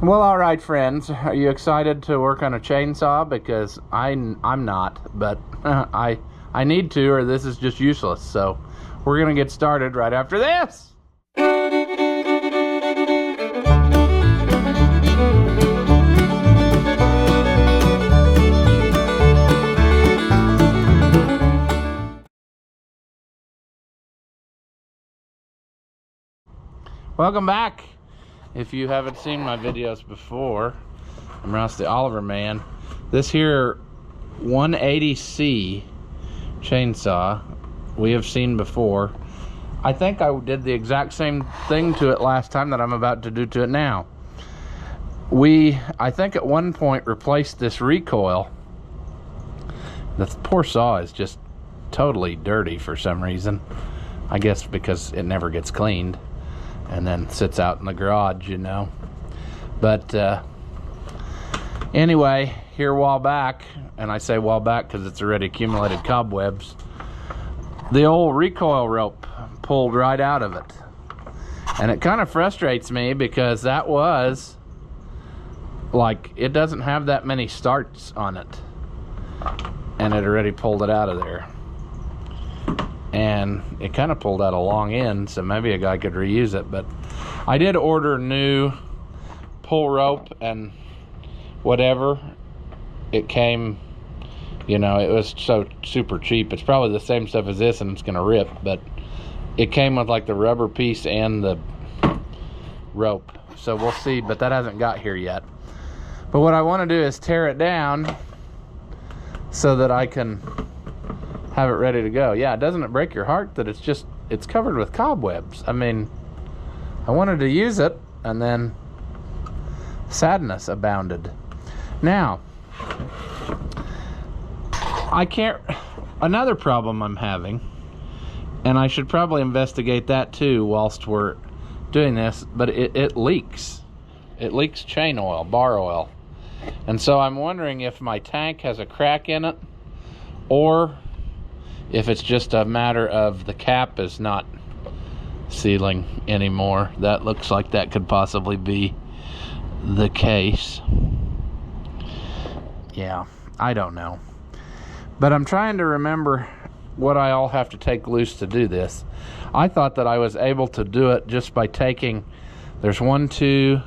Well, all right, friends. Are you excited to work on a chainsaw? Because I'm not, but I need to, or this is just useless. So we're gonna get started right after this. Welcome back. If you haven't seen my videos before, I'm Rusty Oliver Man. This here 180C chainsaw we have seen before. I think I did the exact same thing to it last time that I'm about to do to it now. I think at one point replaced this recoil. The poor saw is just totally dirty for some reason. I guess because it never gets cleaned and then sits out in the garage, you know. But anyway, here a while back, and I say a while back because it's already accumulated cobwebs, the old recoil rope pulled right out of it. And it kind of frustrates me because that was, like, it doesn't have that many starts on it. And it already pulled it out of there. And it kind of pulled out a long end, so maybe a guy could reuse it. But I did order new pull rope and whatever. It came, you know, it was so super cheap. It's probably the same stuff as this and it's gonna rip, but it came with like the rubber piece and the rope, so we'll see. But that hasn't got here yet. But what I want to do is tear it down so that I can have it ready to go. Yeah, doesn't it break your heart that it's covered with cobwebs? I mean, I wanted to use it, and then sadness abounded. Now, another problem I'm having, and I should probably investigate that too whilst we're doing this, but it leaks. It leaks chain oil, bar oil. And so I'm wondering if my tank has a crack in it, or if it's just a matter of the cap is not sealing anymore. That looks like that could possibly be the case. Yeah, I don't know. But I'm trying to remember what I all have to take loose to do this. I thought that I was able to do it just by taking, there's 1, 2,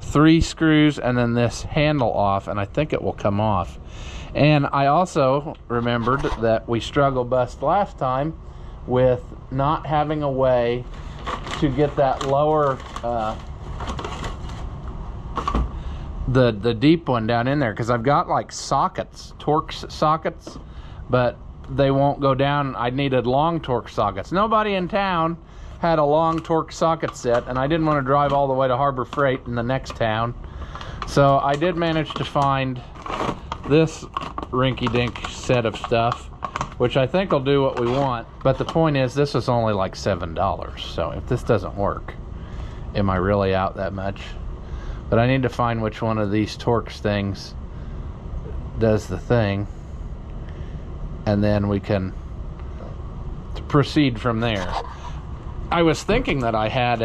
3 screws and then this handle off, and I think it will come off. And I also remembered that we struggle bust last time with not having a way to get that lower, the deep one down in there, because I've got like sockets, Torx sockets, but they won't go down. I needed long Torx sockets. Nobody in town had a long Torx socket set, and I didn't want to drive all the way to Harbor Freight in the next town. So I did manage to find this rinky-dink set of stuff, which I think will do what we want. But the point is, this is only like $7. So if this doesn't work, am I really out that much? But I need to find which one of these Torx things does the thing, and then we can proceed from there. I was thinking that I had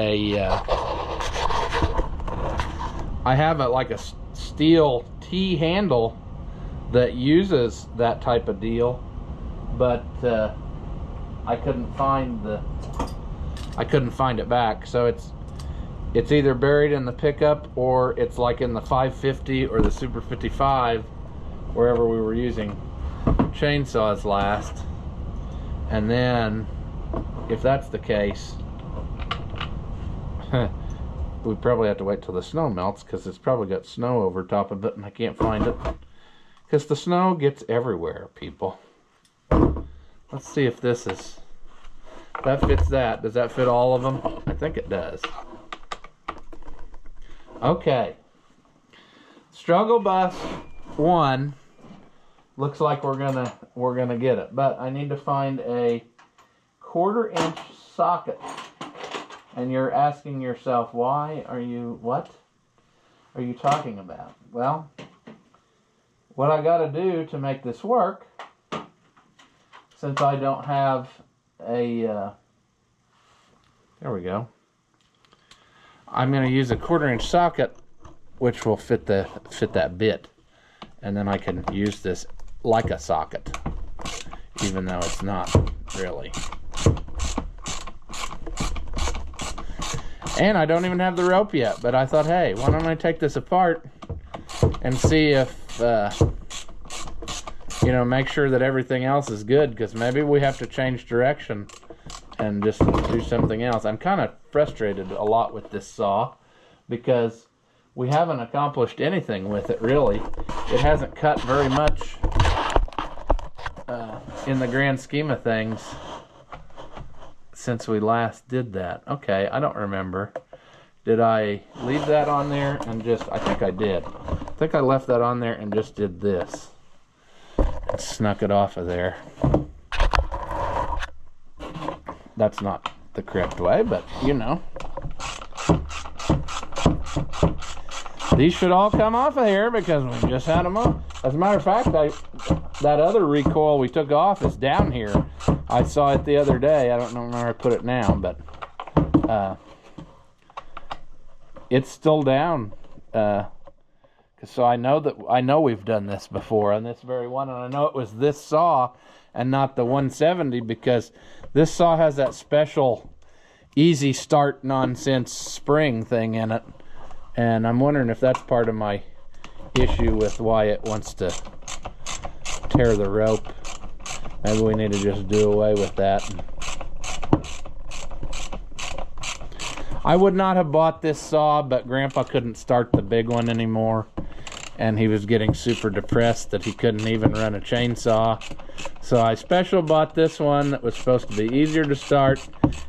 like a Stihl T handle that uses that type of deal, but I couldn't find it back. So it's either buried in the pickup, or it's like in the 550 or the Super 55, wherever we were using chainsaws last. And then if that's the case, we probably have to wait till the snow melts, because it's probably got snow over top of it and I can't find it. Because the snow gets everywhere, people. Let's see if this is... that fits that. Does that fit all of them? I think it does. Okay. Struggle bus 1. Looks like we're gonna get it. But I need to find a 1/4-inch socket. And you're asking yourself, what are you talking about? Well, what I got to do to make this work, since I don't have a, there we go. I'm going to use a 1/4-inch socket which will fit that bit, and then I can use this like a socket, even though it's not really. And I don't even have the rope yet, but I thought, hey, why don't I take this apart and see if, you know, make sure that everything else is good, because maybe we have to change direction and just do something else. I'm kind of frustrated a lot with this saw because we haven't accomplished anything with it, really. It hasn't cut very much in the grand scheme of things since we last did that. Okay, I don't remember. Did I leave that on there and just, I think I did. I think I left that on there and just did this. And snuck it off of there. That's not the correct way, but you know. These should all come off of here because we just had them up. As a matter of fact, that other recoil we took off is down here. I saw it the other day. I don't know where I put it now, but it's still down. So I know we've done this before on this very one, and I know it was this saw and not the 170 because this saw has that special easy start nonsense spring thing in it, and I'm wondering if that's part of my issue with why it wants to tear the rope. Maybe we need to just do away with that. I would not have bought this saw, but Grandpa couldn't start the big one anymore, and he was getting super depressed that he couldn't even run a chainsaw. So I special bought this one that was supposed to be easier to start,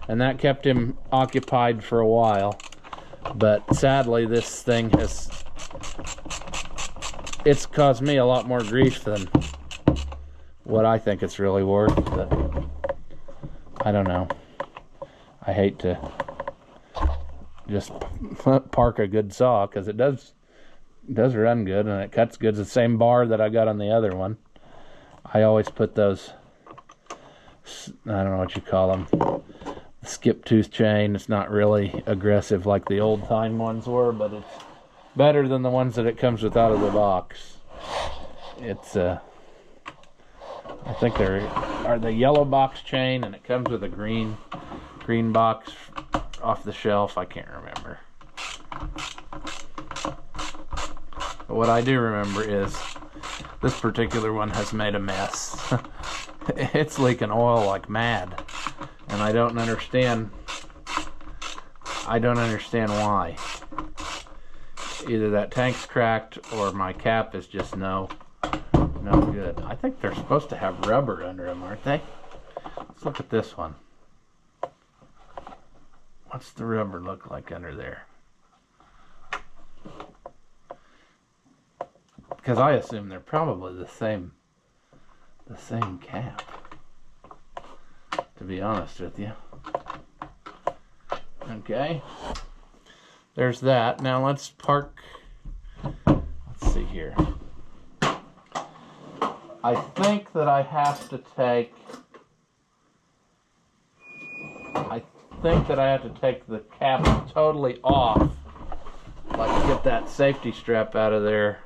and that kept him occupied for a while. But sadly, this thing it's caused me a lot more grief than what I think it's really worth. But I don't know. I hate to just park a good saw, because it does run good and it cuts good. It's the same bar that I got on the other one. I always put those, I don't know what you call them, skip tooth chain. It's not really aggressive like the old time ones were, but it's better than the ones that it comes with out of the box. It's I think are the yellow box chain, and it comes with a green box off the shelf. I can't remember. But what I do remember is this particular one has made a mess. It's leaking oil like mad, and I don't understand why. Either that tank's cracked or my cap is just no good. I think they're supposed to have rubber under them, aren't they? Let's look at this one. What's the rubber look like under there? Because I assume they're probably the same cap, to be honest with you. Okay, there's that. Now let's park. Let's see here. I think that I have to take the cap totally off, like get that safety strap out of there,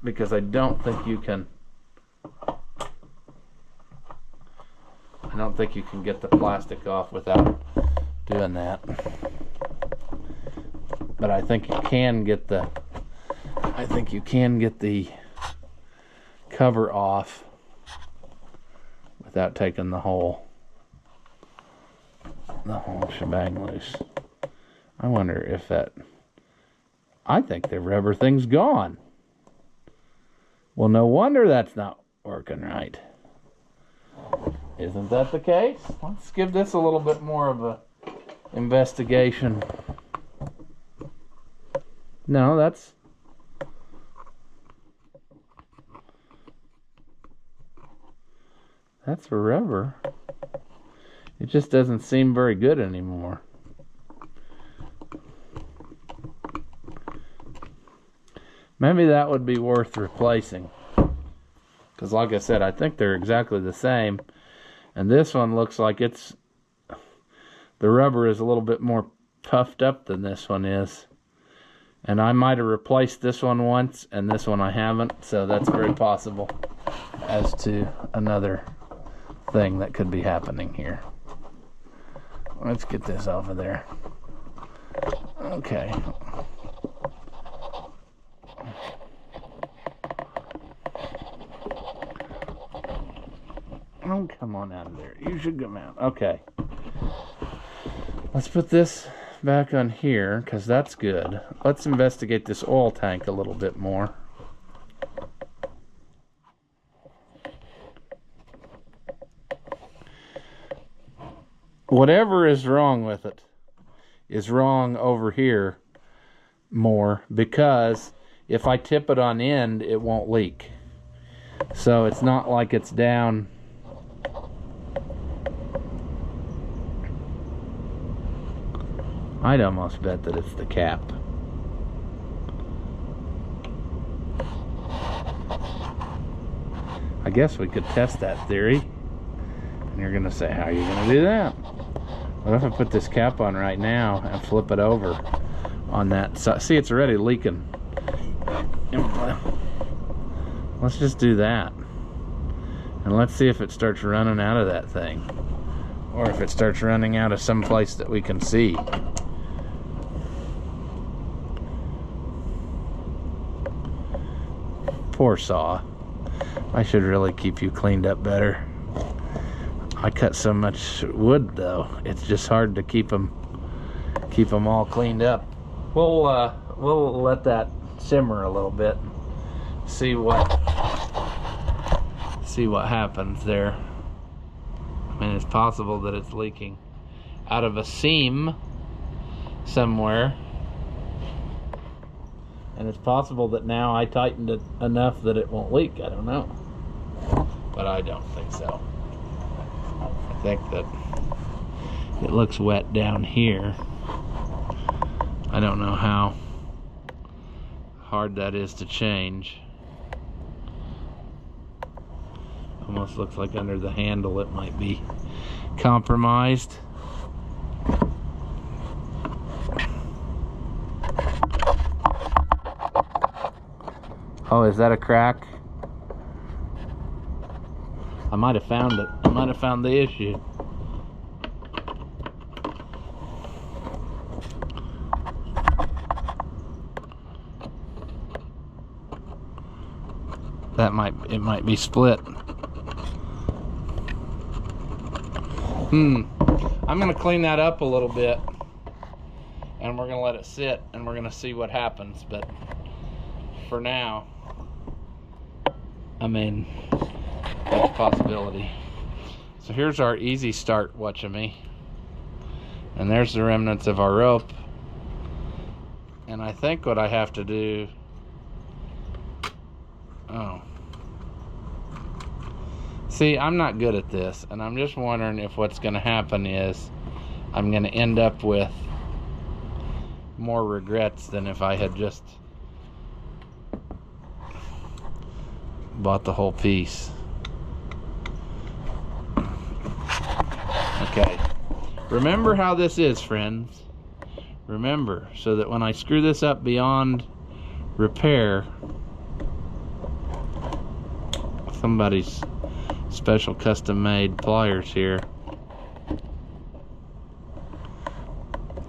because I don't think you can get the plastic off without doing that. But I think you can get the cover off without taking the whole shebang loose. I wonder if I think the rubber thing's gone. Well, no wonder that's not working right. Isn't that the case? Let's give this a little bit more of a investigation. No, that's rubber. It just doesn't seem very good anymore. Maybe that would be worth replacing, because like I said, I think they're exactly the same, and this one looks like the rubber is a little bit more puffed up than this one is. And I might have replaced this one once, and this one I haven't, so that's very possible as to another thing that could be happening here. Let's get this off of there. Okay. Oh, come on out of there. You should come out. Okay. Let's put this back on here, because that's good. Let's investigate this oil tank a little bit more. Whatever is wrong with it is wrong over here more, because if I tip it on end, it won't leak. So it's not like it's down. I'd almost bet that it's the cap. I guess we could test that theory. And you're gonna say, how are you gonna do that? What if I put this cap on right now and flip it over on that side? See, it's already leaking. Let's just do that. And let's see if it starts running out of that thing. Or if it starts running out of some place that we can see. Poor saw. I should really keep you cleaned up better. I cut so much wood though. It's just hard to keep them all cleaned up. We'll let that simmer a little bit. See what happens there. I mean, it's possible that it's leaking out of a seam somewhere. And it's possible that now I tightened it enough that it won't leak. I don't know. But I don't think so. I think that it looks wet down here. I don't know how hard that is to change. Almost looks like under the handle it might be compromised. Oh, is that a crack? I might have found it. I might have found the issue. It might be split. I'm gonna clean that up a little bit, and we're gonna let it sit, and we're gonna see what happens. But for now, I mean, that's a possibility. So here's our easy start, watching me. And there's the remnants of our rope. And I think what I have to do... Oh. See, I'm not good at this. And I'm just wondering if what's going to happen is I'm going to end up with more regrets than if I had just bought the whole piece. Okay. Remember how this is, friends. Remember, so that when I screw this up beyond repair, somebody's special custom made pliers here.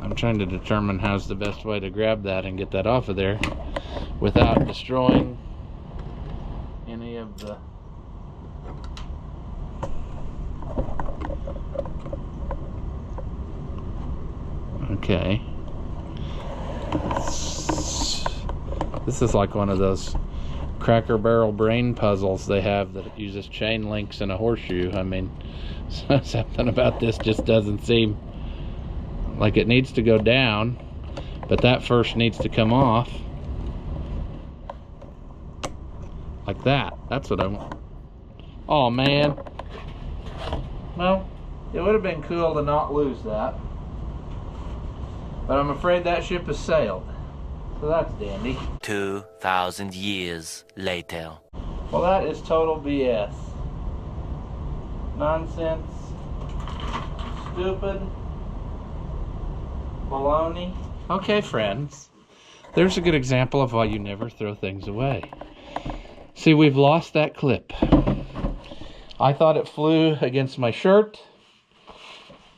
I'm trying to determine how's the best way to grab that and get that off of there without destroying any of the okay. This is like one of those Cracker Barrel brain puzzles they have that uses chain links and a horseshoe. I mean, something about this just doesn't seem like it needs to go down, but that first needs to come off. Like that. That's what I want. Oh, man. Well, it would have been cool to not lose that. But I'm afraid that ship has sailed. So that's dandy. 2,000 years later. Well, that is total BS. Nonsense. Stupid. Baloney. Okay, friends. There's a good example of why you never throw things away. See, we've lost that clip. I thought it flew against my shirt,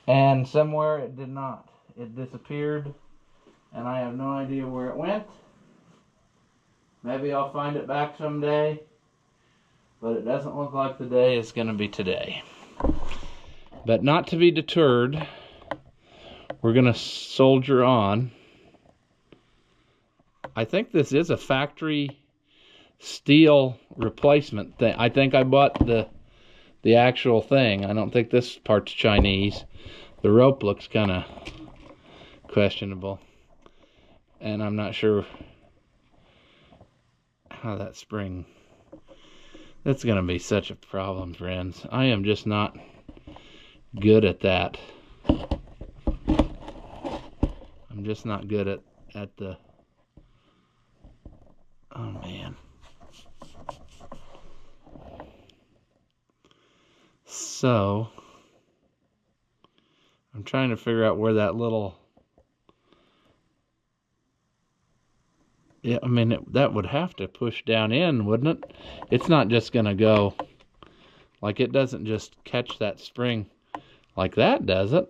and somewhere it did not. It disappeared, and I have no idea where it went. Maybe I'll find it back someday, but it doesn't look like the day is going to be today. But not to be deterred, we're going to soldier on. I think this is a factory Stihl replacement thing. I think I bought the actual thing. I don't think this part's Chinese. The rope looks kind of questionable, and I'm not sure how that spring. That's going to be such a problem, friends. I am just not good at that. I'm just not good at the... Oh, man. So, I'm trying to figure out where that little... Yeah, I mean, that would have to push down in, wouldn't it? It's not just going to go... Like, it doesn't just catch that spring like that, does it?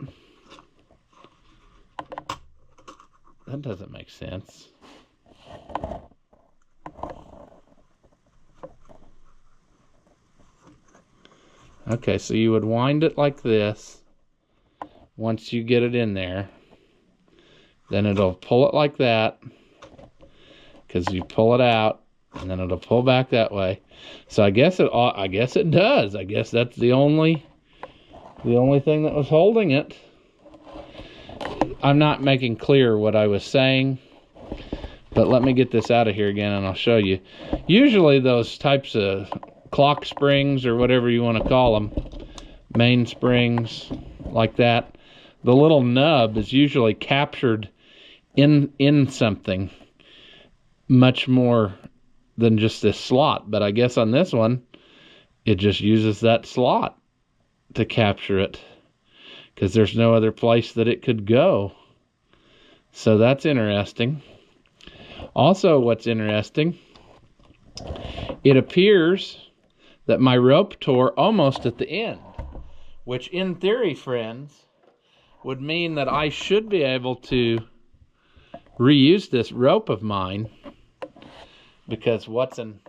That doesn't make sense. Okay, so you would wind it like this. Once you get it in there, then it'll pull it like that, because you pull it out, and then it'll pull back that way. So I guess it does. I guess that's the only thing that was holding it. I'm not making clear what I was saying, but let me get this out of here again and I'll show you. Usually those types of clock springs, or whatever you want to call them, main springs like that, the little nub is usually captured in something much more than just this slot. But I guess on this one, it just uses that slot to capture it, because there's no other place that it could go. So that's interesting. Also, what's interesting, it appears that my rope tore almost at the end, which in theory, friends, would mean that I should be able to reuse this rope of mine, because what's an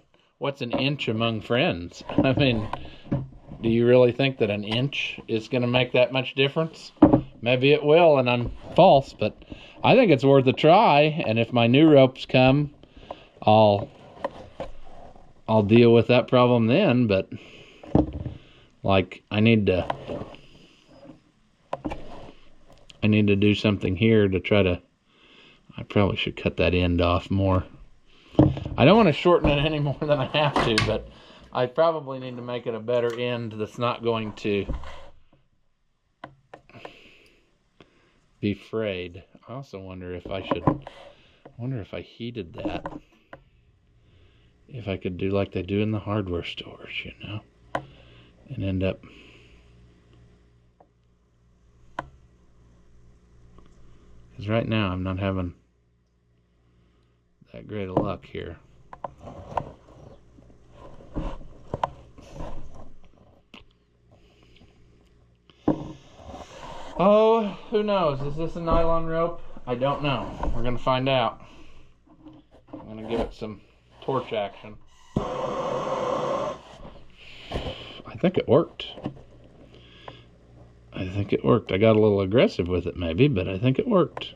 inch among friends? I mean, do you really think that an inch is going to make that much difference? Maybe it will, and I'm false, but I think it's worth a try. And if my new ropes come, I'll deal with that problem then. But like, I need to do something here to try to... I probably should cut that end off more. I don't want to shorten it any more than I have to, but I probably need to make it a better end that's not going to be frayed. I also wonder if I heated that. If I could do like they do in the hardware stores, you know, and end up... Because right now I'm not having that great of luck here. Oh, who knows? Is this a nylon rope? I don't know. We're going to find out. I'm going to give it some torch action. I think it worked. I got a little aggressive with it maybe, but I think it worked.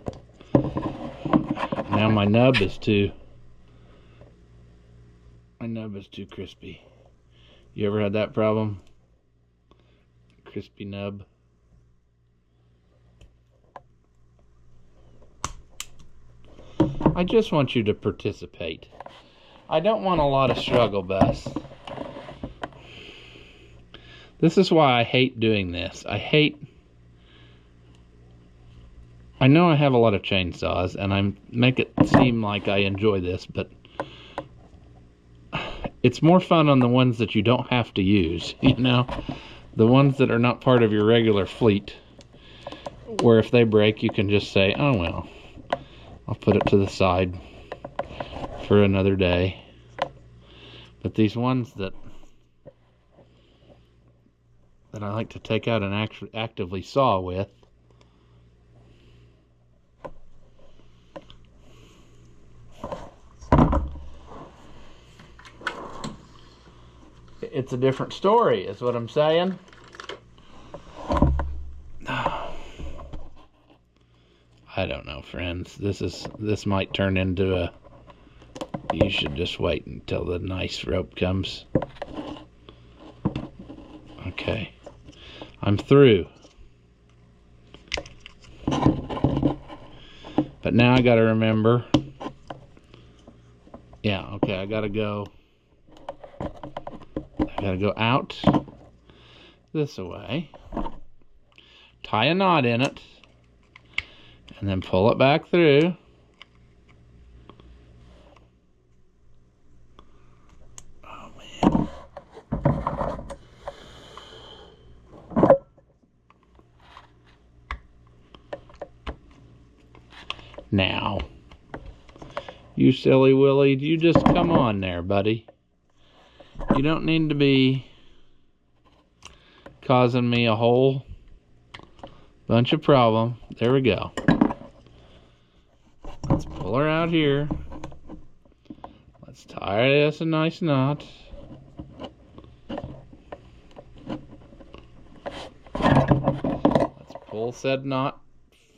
Now my nub is too crispy. You ever had that problem? Crispy nub. I just want you to participate. I don't want a lot of struggle, Bess. This is why I hate doing this. I know I have a lot of chainsaws, and I make it seem like I enjoy this, but it's more fun on the ones that you don't have to use, you know? The ones that are not part of your regular fleet. where if they break, you can just say, oh well, I'll put it to the side for another day. But these ones that I like to take out and actively saw with, it's a different story, is what I'm saying. I don't know, friends. This might turn into a, you should just wait until the nice rope comes. Okay. I'm through. But now I gotta remember. Yeah, okay, I gotta go out this way, tie a knot in it, and then pull it back through. Oh man. Now, you silly Willie, you just come on there, buddy. You don't need to be causing me a whole bunch of problem. There we go. Let's pull her out here. Let's tie this a nice knot. Let's pull said knot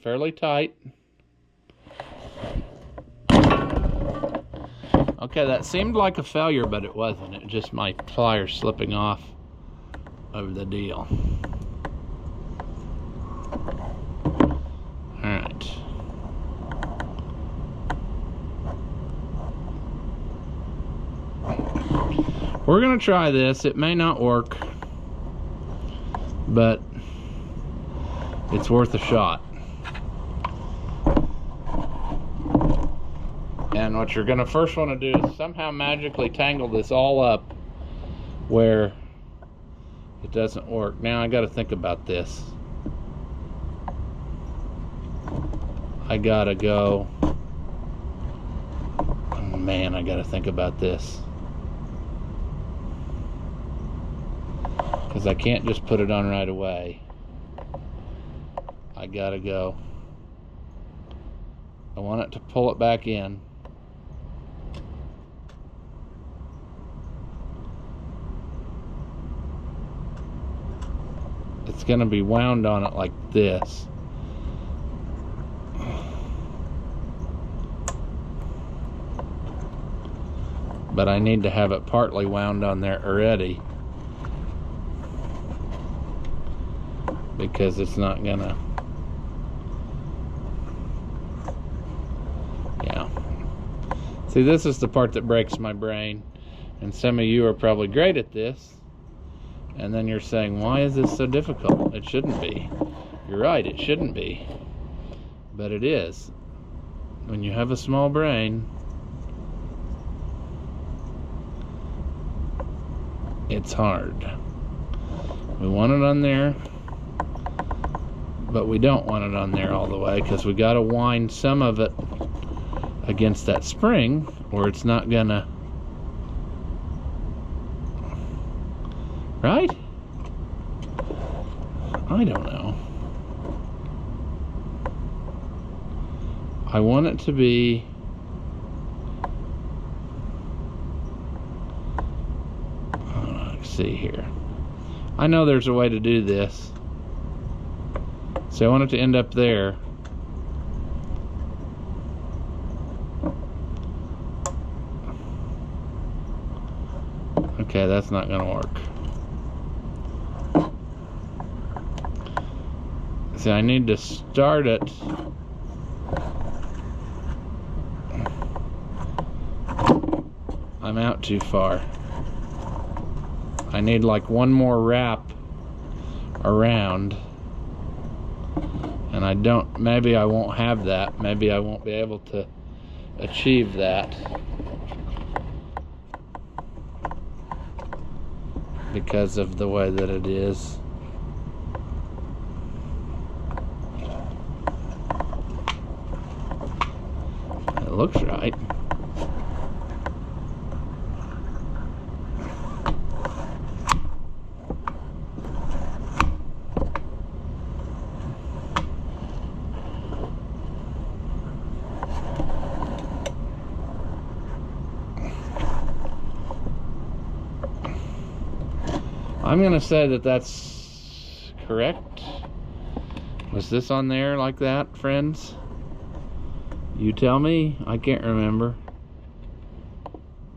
fairly tight. Okay, that seemed like a failure, but it wasn't. It was just my pliers slipping off of the deal. Alright. We're going to try this. It may not work, but it's worth a shot. And what you're going to first want to do is somehow magically tangle this all up where it doesn't work. Now I got to think about this. I got to go. Oh man, I got to think about this. Because I can't just put it on right away. I got to go. I want it to pull it back in. It's going to be wound on it like this. But I need to have it partly wound on there already, because it's not going to, yeah. See, this is the part that breaks my brain, and some of you are probably great at this. And then you're saying, why is this so difficult? It shouldn't be. You're right, it shouldn't be. But it is. When you have a small brain, it's hard. We want it on there, but we don't want it on there all the way, because we got to wind some of it against that spring, or it's not gonna. Right? I don't know. I want it to be let's see here. I know there's a way to do this. So I want it to end up there. Okay, that's not gonna work. See, I need to start it I'm out too far. I need like one more wrap around, and I don't, maybe I won't have that. Maybe I won't be able to achieve that because of the way that it is. looks right. I'm gonna say that that's correct. Was this on there like that, friends? You tell me. I can't remember.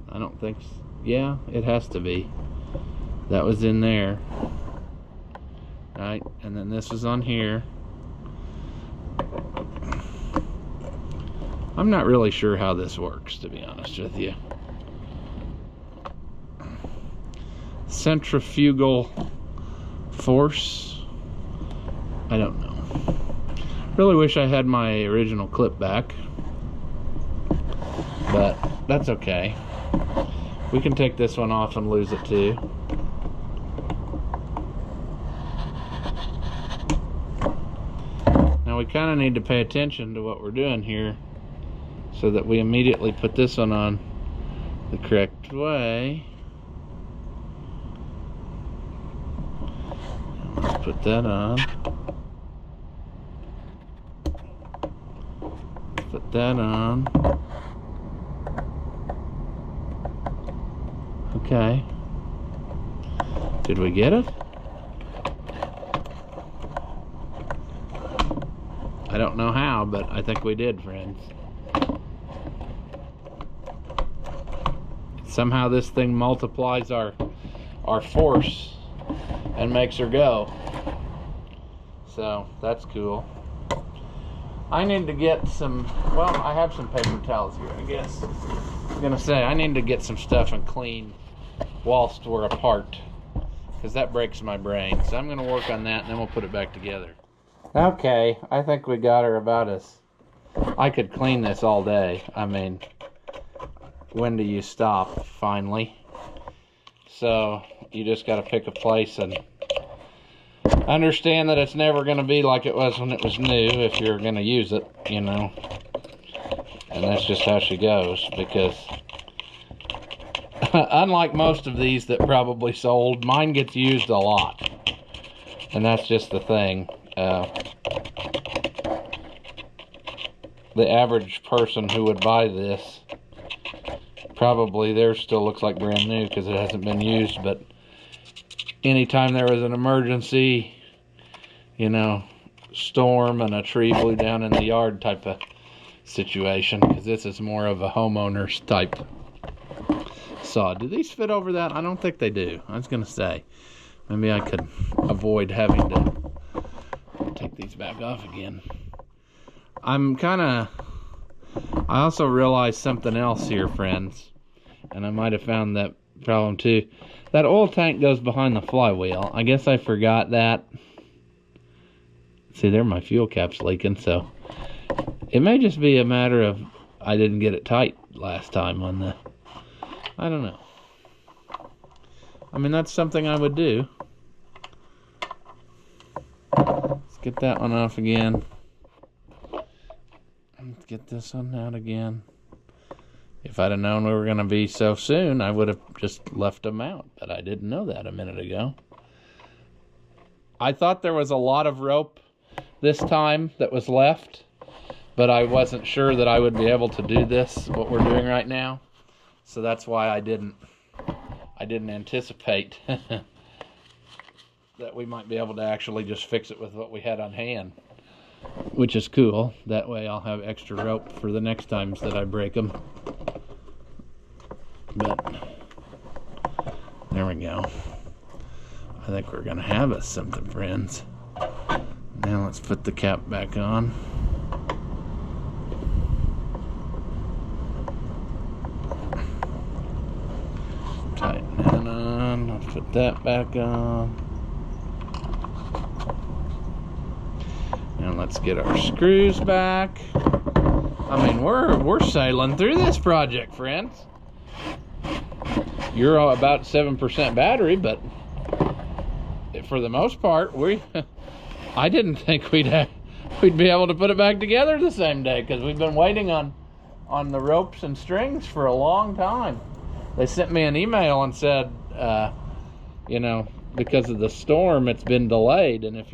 I don't think so. Yeah, it has to be. That was in there. Right, and then this was on here. I'm not really sure how this works, to be honest with you. Centrifugal force. I don't know. Really wish I had my original clip back, but that's okay. We can take this one off and lose it too. Now we kind of need to pay attention to what we're doing here so that we immediately put this one on the correct way. Let's put that on. Put that on. Okay. Did we get it? I don't know how, but I think we did, friends. Somehow this thing multiplies our force and makes her go. So that's cool. I need to get some, well, I have some paper towels here, I guess. I was gonna say, I need to get some stuff and clean whilst we're apart, because that breaks my brain. So I'm gonna work on that and then we'll put it back together. Okay, I think we got her about as, I could clean this all day. I mean, when do you stop, finally? So you just gotta pick a place and understand that it's never going to be like it was when it was new if you're going to use it, you know. And that's just how she goes, because unlike most of these that probably sold, mine gets used a lot. And that's just the thing. The average person who would buy this, probably theirs still looks like brand new because it hasn't been used, but anytime there was an emergency, you know, storm and a tree blew down in the yard type of situation, because this is more of a homeowner's type saw. Do these fit over that? I don't think they do. I was going to say, maybe I could avoid having to take these back off again. I also realized something else here, friends, and I might have found that problem too. That oil tank goes behind the flywheel. I guess I forgot that. See, there my fuel cap's leaking, so it may just be a matter of I didn't get it tight last time on the, I don't know. I mean, that's something I would do. Let's get that one off again. Let's get this one out again. If I'd have known we were going to be so soon, I would have just left them out. But I didn't know that a minute ago. I thought there was a lot of rope this time that was left, but I wasn't sure that I would be able to do this, what we're doing right now. So that's why I didn't anticipate that we might be able to actually just fix it with what we had on hand, which is cool. That way I'll have extra rope for the next times that I break them. But there we go. I think we're gonna have us something, friends. Now let's put the cap back on. Tighten that on. Let's put that back on. Now let's get our screws back. I mean, we're sailing through this project, friends. You're about 7% battery, but for the most part, I didn't think we'd be able to put it back together the same day, because we've been waiting on on the ropes and strings for a long time. They sent me an email and said, you know, because of the storm, it's been delayed, and if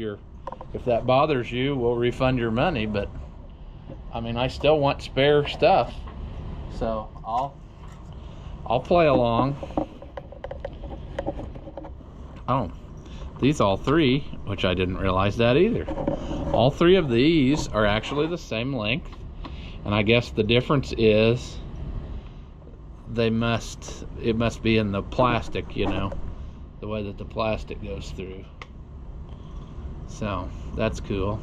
that bothers you, we'll refund your money. But I mean, I still want spare stuff, so I'll play along. Oh, these all three, which I didn't realize that either. All three of these are actually the same length, and I guess the difference is it must be in the plastic, you know, the way that the plastic goes through. So that's cool.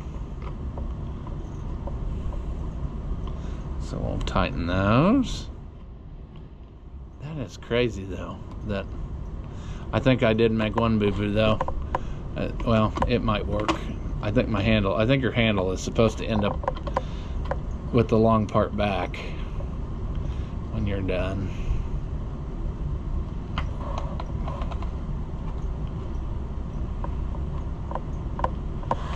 So we'll tighten those. That is crazy though, that I think I did make one boo-boo though. Well, it might work. I think your handle is supposed to end up with the long part back when you're done.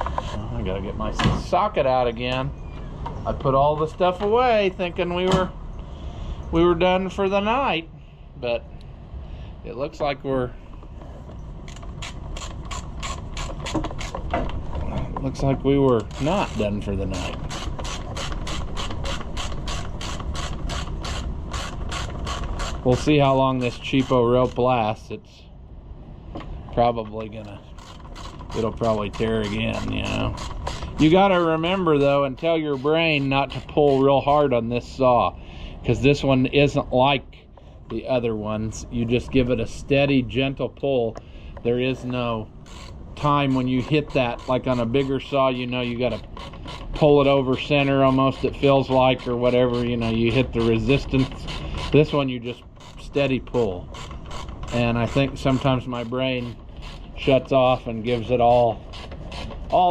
Oh, I gotta get my socket out again. I put all the stuff away thinking we were done for the night, but it looks like we're we were not done for the night. We'll see how long this cheapo rope lasts. It's probably it'll probably tear again, you know. You gotta remember though, and tell your brain not to pull real hard on this saw, because this one isn't like the other ones. You just give it a steady, gentle pull. There is no time when you hit that, like on a bigger saw, you know, you gotta pull it over center almost, it feels like, or whatever, you know, you hit the resistance. This one you just steady pull, and I think sometimes my brain shuts off and gives it all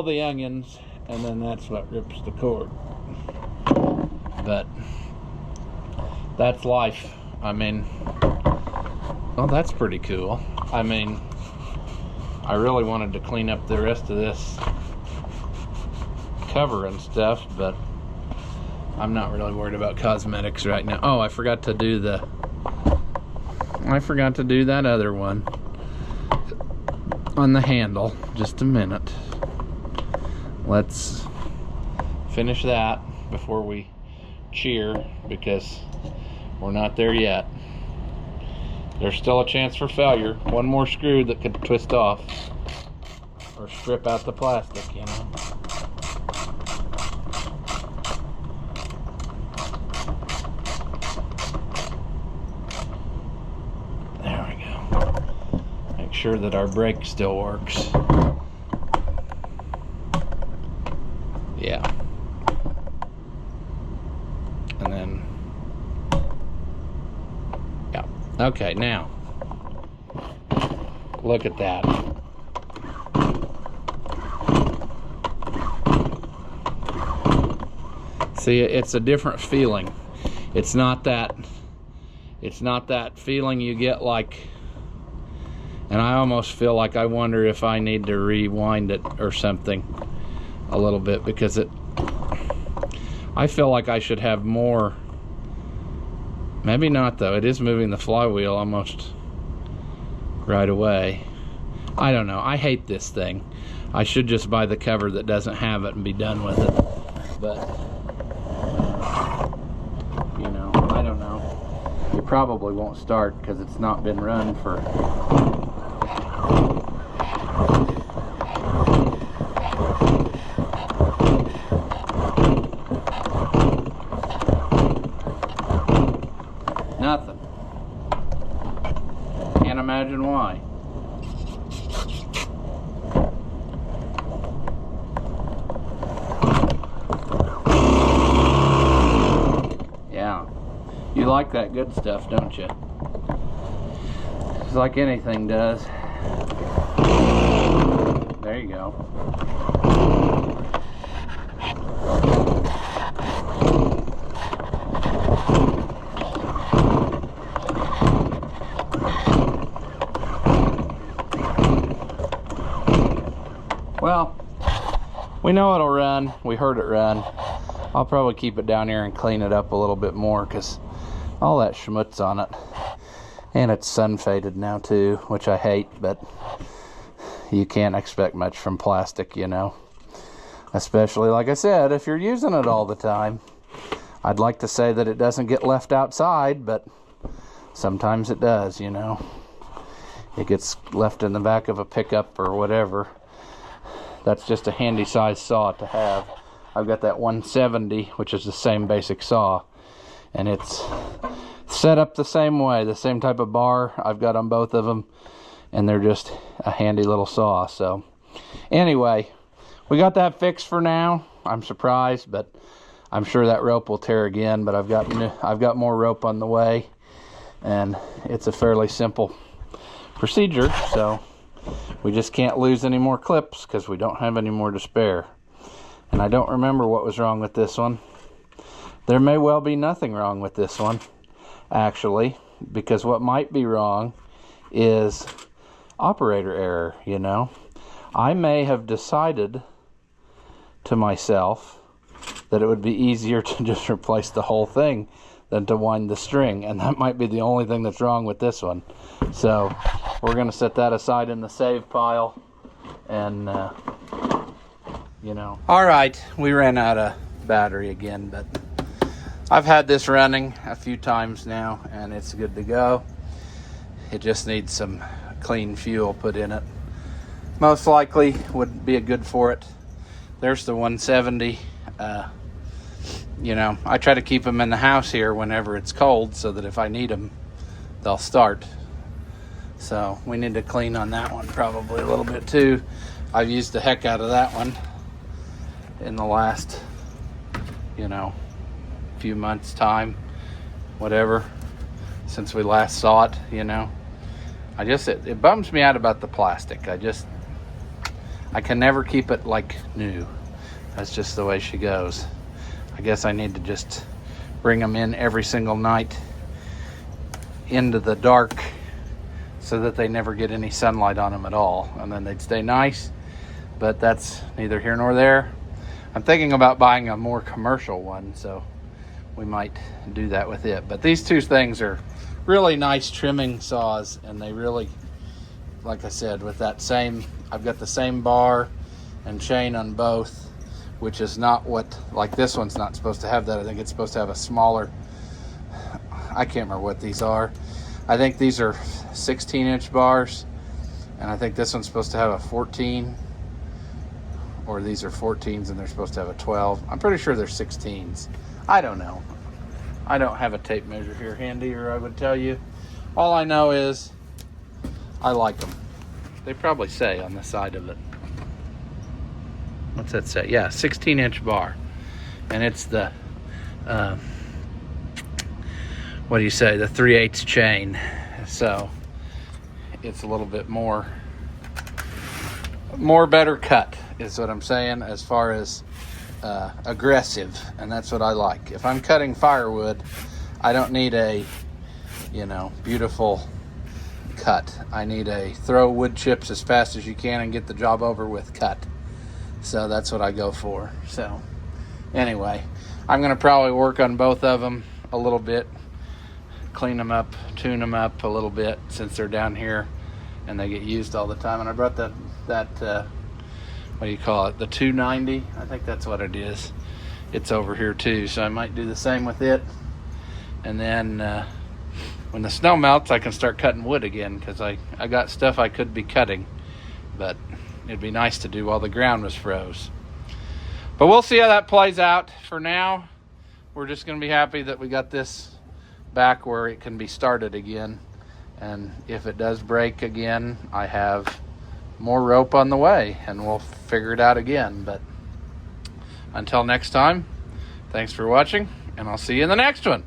the onions, and then that's what rips the cord. But that's life. I mean, well, that's pretty cool. I mean, I really wanted to clean up the rest of this cover and stuff, but I'm not really worried about cosmetics right now. Oh, I forgot to do that other one on the handle. Just a minute. Let's finish that before we cheer, because we're not there yet. There's still a chance for failure. One more screw that could twist off or strip out the plastic, you know. There we go. Make sure that our brake still works. Yeah. And then, yeah. Okay, now, look at that. See, it's a different feeling. It's not that feeling you get like, and I almost feel like I wonder if I need to rewind it or something a little bit, because I feel like I should have more. Maybe not though. It is moving the flywheel almost right away. I don't know. I hate this thing. I should just buy the cover that doesn't have it and be done with it. But you know, I don't know. It probably won't start because it's not been run for nothing. Can't imagine why. Yeah. You like that good stuff, don't you? It's like anything does. There you go. Well, we know it'll run. We heard it run. I'll probably keep it down here and clean it up a little bit more, because all that schmutz on it. And it's sun faded now too, which I hate, but you can't expect much from plastic, you know. Especially, like I said, if you're using it all the time. I'd like to say that it doesn't get left outside, but sometimes it does, you know. It gets left in the back of a pickup or whatever. That's just a handy size saw to have. I've got that 170, which is the same basic saw, and it's set up the same way, the same type of bar I've got on both of them, and they're just a handy little saw. So anyway, we got that fixed for now. I'm surprised, but I'm sure that rope will tear again. But I've got more rope on the way, and it's a fairly simple procedure, so we just can't lose any more clips because we don't have any more to spare. And I don't remember what was wrong with this one. There may well be nothing wrong with this one, actually, because what might be wrong is operator error, you know. I may have decided to myself that it would be easier to just replace the whole thing than to wind the string, and that might be the only thing that's wrong with this one. So we're going to set that aside in the save pile, and you know. All right, we ran out of battery again, but I've had this running a few times now, and it's good to go. It just needs some clean fuel put in it. Most likely would be a good for it. There's the 170. You know, I try to keep them in the house here whenever it's cold, so that if I need them, they'll start. So we need to clean on that one probably a little bit too. I've used the heck out of that one in the last, you know, few months time, whatever, since we last saw it, you know. It bums me out about the plastic. I can never keep it like new. That's just the way she goes. I guess I need to just bring them in every single night into the dark so that they never get any sunlight on them at all, and then they'd stay nice. But that's neither here nor there. I'm thinking about buying a more commercial one, so we might do that with it. But these two things are really nice trimming saws, and they really, like I said, with that same, I've got the same bar and chain on both, which is not what, like this one's not supposed to have that. I think it's supposed to have a smaller, I can't remember what these are. I think these are 16-inch bars, and I think this one's supposed to have a 14, or these are 14s and they're supposed to have a 12. I'm pretty sure they're 16s. I don't know. I don't have a tape measure here handy, or I would tell you. All I know is I like them. They probably say on the side of it. What's that say? Yeah, 16-inch bar. And it's the, what do you say, the 3/8 chain. So it's a little bit more better cut, is what I'm saying, as far as aggressive, and that's what I like. If I'm cutting firewood, I don't need a, you know, beautiful cut. I need a throw wood chips as fast as you can and get the job over with cut. So that's what I go for. So anyway, I'm going to probably work on both of them a little bit, clean them up, tune them up a little bit, since they're down here and they get used all the time. And I brought that what do you call it, the 290, I think that's what it is. It's over here too, so I might do the same with it. And then when the snow melts, I can start cutting wood again, because I got stuff I could be cutting, but it'd be nice to do while the ground was froze. But we'll see how that plays out. For now, we're just going to be happy that we got this back where it can be started again. And if it does break again, I have more rope on the way, and we'll figure it out again. But until next time, thanks for watching, and I'll see you in the next one.